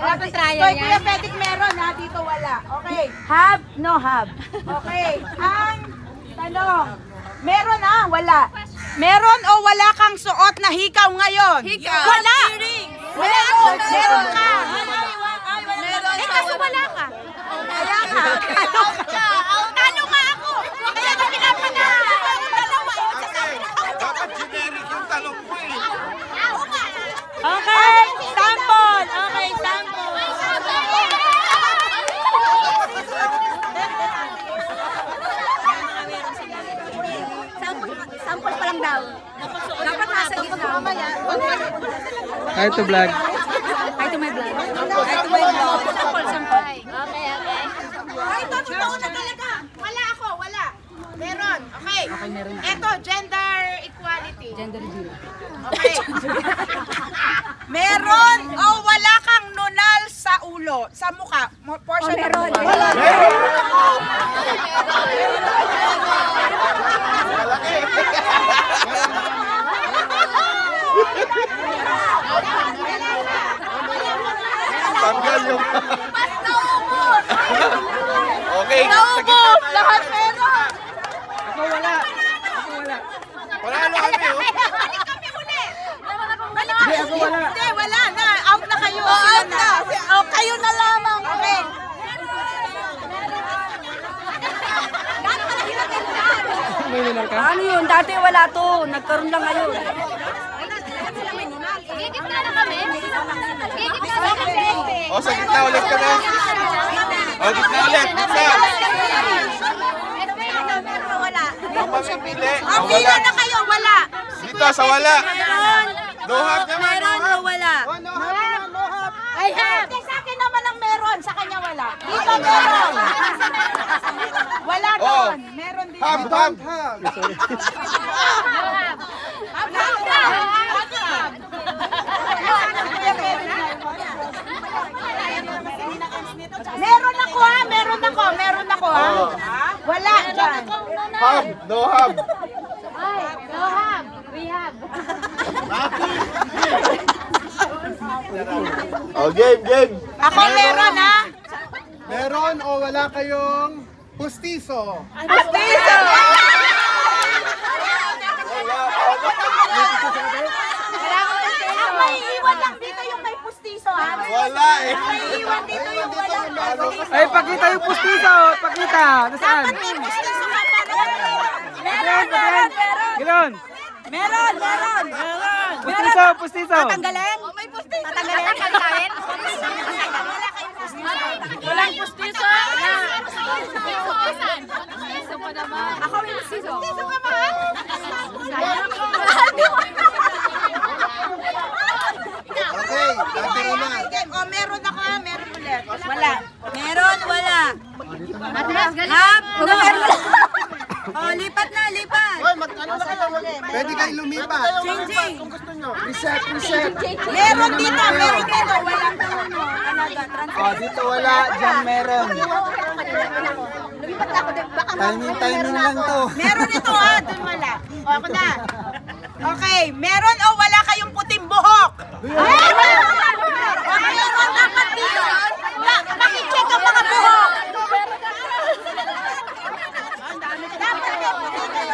Dapat trial yan. Kuya Petit meron ha, dito wala. Okay. Have, no have. Okay. Ang tanong, meron ha, wala. Meron o wala kang suot na hikaw ngayon? Hikaw. Wala. Wala ako. Meron ka. Meron. Eh, kaso wala ka. Wala ka. Talo nga ako. Kaya ka pinapanalo. Dapat generic yung talong mo eh. Okay, sample. Okay, sample. Sample pa lang daw. Dapat nasa gitna. Hi to vlog. Hi to my vlog. Hi to my vlog. Sample, sample. Okay. Ay, totoo na talaga. Wala ako, wala. Meron. Okay. Okay, meron na. Ito, gender equality. Gender reveal. Okay. Meron o wala kang nunal sa ulo, sa mukha? Portion ng mukha. Wala. Tanggal yung... Okay. Naubos! Lahat meron! Ako wala. Ako wala. Panalo kami oh. Balik kami ulit! Balik Hindi, ako wala. Hindi, wala na. Out na kayo. Out na. Oh, kayo na lamang. Okay. May nunal ka? Ano yun? Dati wala to. Nagkaroon lang ngayon. Gigitna na kami. Gigitna na kami. O, sa gitna ulit ka na. O, gitna ulit. Gitna. Wala. Yung mamimili. Oh, O, pila wala. na kayo. Wala. Dito, sa wala. Meron. No hap naman. Meron o wala? Ay, sa akin naman ang meron. Sa kanya wala. Dito meron. Wala Oh. doon. Meron dito. Hab. Meron ako ha, meron ako ha. Wala dyan. Hab. No hab. O, game. Ako meron ha. Meron o wala kayong pustiso? Pustiso! May iwan lang dito yung may pustiso ha. Wala eh. May iwan dito yung walang pustiso. Ay, pakita yung pustiso. Pakita. Nasaan? Dapat may pustiso ka para Meron. Ganoon. Meron. Pustiso. Tatanggalin? may pustiso. Tatanggalin? Tatanggalin? Walang pustiso. Pustiso pa naman. Ako may pustiso. Pustiso ka mahal? Okay, dati una. Oh, meron ako ha, meron ulit. Wala. Meron, wala. Hap, no. Oh, lipat na, lipat. Pwede kayo lumipat. Changing. Reset. Meron dito, walang Oh, dito wala. Diyan meron. lumipat na ako din. Baka Timing lang to. meron ito ha, dun wala. O, ako na. Okay, meron o wala kayong puting buhok? Ay, wala! Meron dapat dito. Pakicheck ang mga buhok. Dapat yung puting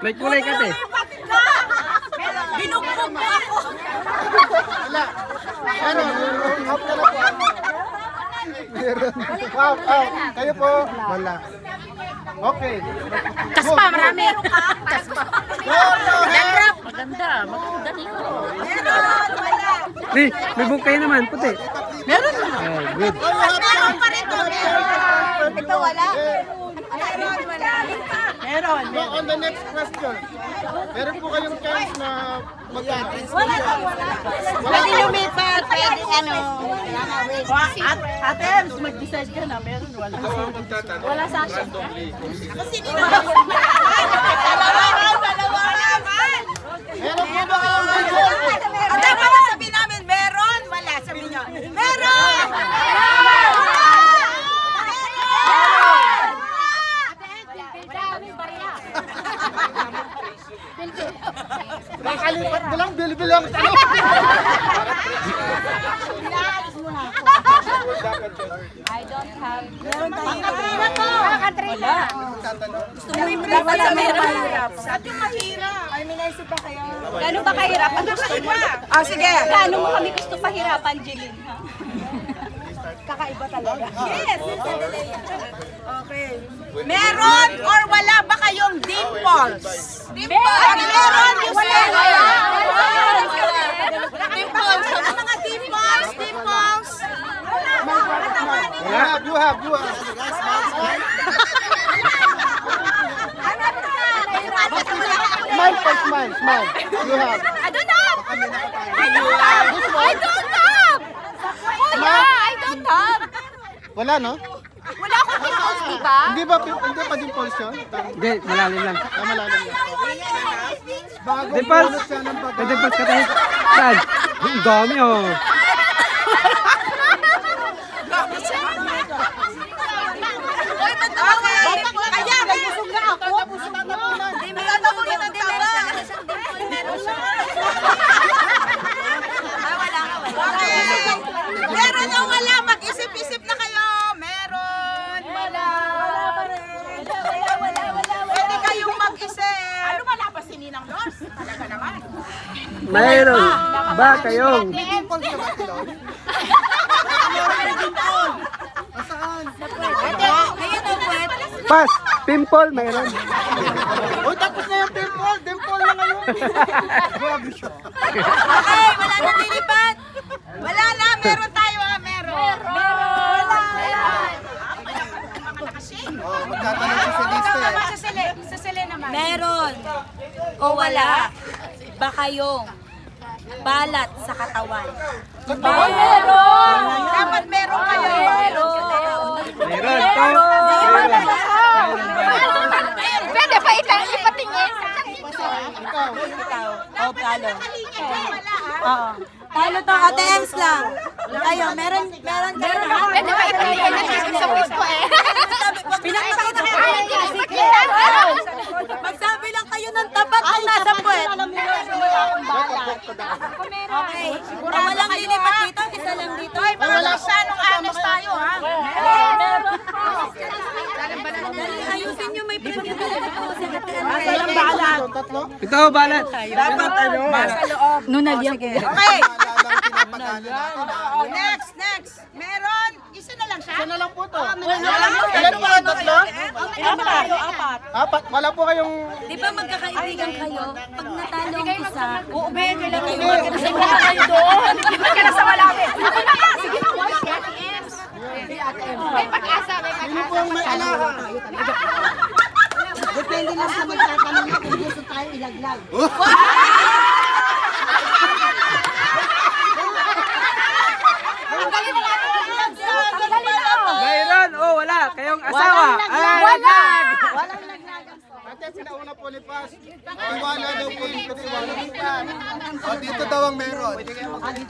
May kulay kasi. Binugbog mo ako. Meron. Kayo po. Wala. Okay. Kaspa, marami. Kaspa. Dandruff. Maganda. Meron, wala. May bukay naman. Puti. Meron. Oh, good. Meron pa rin to. Ito wala. Meron, wala. Meron. So, on the next question. Meron po kayong chance na mag-transfer. Pwede lumipat. Pwede ano. Ate, mag-decide ka na. Meron, wala. Wala sa akin. Kasi hindi naman. Dalawa naman. Meron po ba kayong At dapat sabihin namin, meron, wala. Sabihin nyo, meron! Bakalit Ba't walang bilbil ang tanong? I don't have. Katrina to. Katrina. Wala mahirap. Sa ating mahirap. Ay, may naisip pa kayo. Gano'n ba kahirap? Ang gusto mo? Ah, sige. Gano'n mo kami gusto pahirapan, Jeline? Ha? Kakaiba talaga. Yes. Okay. Meron or wala ba kayong dimples? Dimples. Meron. Wala. Dimples. Mga dimples. Dimples. You have. Smile first, smile. You have. I don't have! Wala, no? Wala akong dimples, di ba? Hindi pa dimples yun? Hindi, malalim lang. Malalim yan. Bagong Dimples. bunot siya ng babae. Pwede pas ka tayo. Saan? Ang dami oh. Meron o wala? Mag-isip-isip na kayo. Meron. Wala. Pwede kayong mag-isip. Ano wala pa si Ninang Lors? Talaga naman. Mayroon ba kayong pas? Pimple? Mayroon. Uy, tapos na yung dimple. Dimple na ngayon. Grabe siya. Okay, wala na lilipat. Wala na. Meron tayo. Meron. Oh, magtatanong siya sa lista eh. Sa sili naman. Meron o wala ba kayong balat sa katawan? Meron. Dapat meron kayo. Mayroon to. Pwede pa ipatingin. O, talo. Oo. Talo to, Ate Ems lang. Kayo, meron kayo. Pwede pa ipatingin sa gusto eh. Pinakita ko. Magsabi lang kayo ng tapat kung nasa puwet. Okay. Walang lilipat dito, isa lang dito. Ay, mga sanong anos tayo, ha? Dali, ayusin nyo may preview na dito. Walang balat. Tatlo? Ito, balat. Dapat ano? Sa loob. Nunalyan. Okay. Pinapagano natin. Oh, next. Meron. Isa na lang siya. Isa na lang po to. Ilan Ilan po? Tatlo? Apat. Apat. Wala po kayong... Di ba magkakaibigan kayo? Pag natalo ang isa, Uubay, kailan kayo magkakasama kayo doon. Iba ka na sa malapit. Ako na nga. Sige na. May pag-asa. Sino po ang may alaha? Depende lang sa magtatanong na kung gusto tayo ilaglag. Mayroon o wala kayong asawa? Wala! Ate, sinauna po ni Paz. Tiwala daw po yung katiwala. O, dito daw ang meron.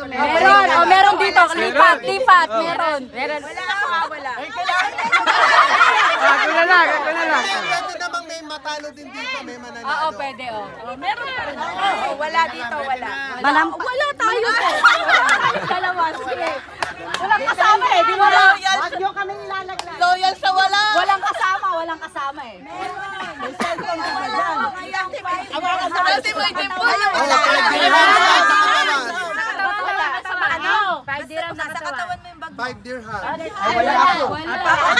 meron. O, meron dito. Lipat. Meron. Wala. Ako na lang. Pwede namang may matalo din dito, may mananalo. Oo, pwede. Meron pa rin. Wala dito, wala. Wala tayo. Dalawa. Sige. Walang kasama eh. Di ba? Huwag nyo kami ilalaglag. Loyal sa wala. Walang kasama eh. Kasi mo itin po. Oh, Nasa katawan mo yung bag. 5 dirham. Wala ako.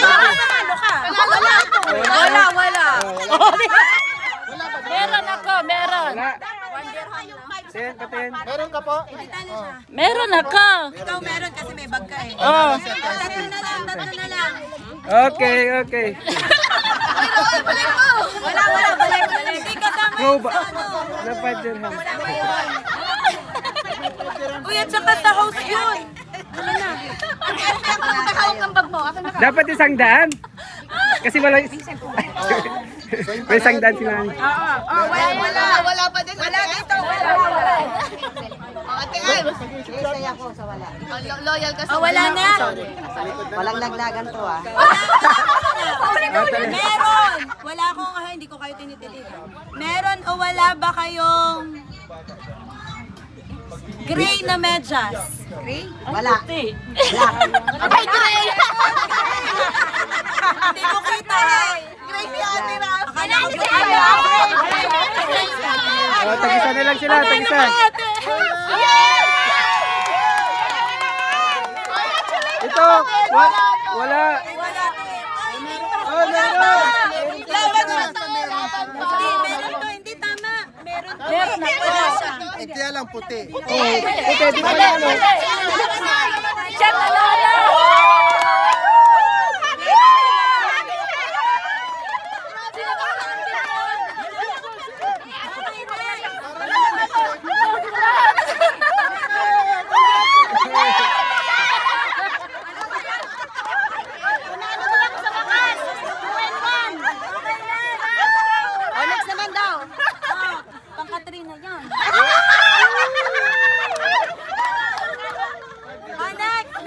Nanalo ka. Wala. Meron ako, meron. Ten, paten. Meron ka po? Meron ako. Ikaw meron kasi may bag ka eh. Oh. Tatlo na lang. Okay. Wala. Hindi kasama Go yun ba? sa ano. Na 5 dirham. Uy, at saka sa house yun. Nakahawak ng bag mo. Ako Dapat 100. Kasi wala. May 100 si Mami. Wala pa din. Wala dito. Wala. Ate Al. Isay ako sa wala. Loyal ka sa wala na. Walang laglagan to ah. Meron. Wala akong, hindi ko kayo tinititigan. Meron o wala ba kayong Gray na medyas. Wala. Abay, gray! Hindi ko kita. Gray si Ate Raf. Akala ko Si gray. Ate. Oh, tag-isa na lang sila, tag-isa. Ito, wala. Wala. Oh, meron. Laban mo to. Hindi, meron to. Hindi tama. Meron to. Wala siya. Eh, kaya lang puti. Oh, puti, di ba yan? Oh. Siya talala. Oh, next naman daw. Pang-Katrina yan. Oh, next.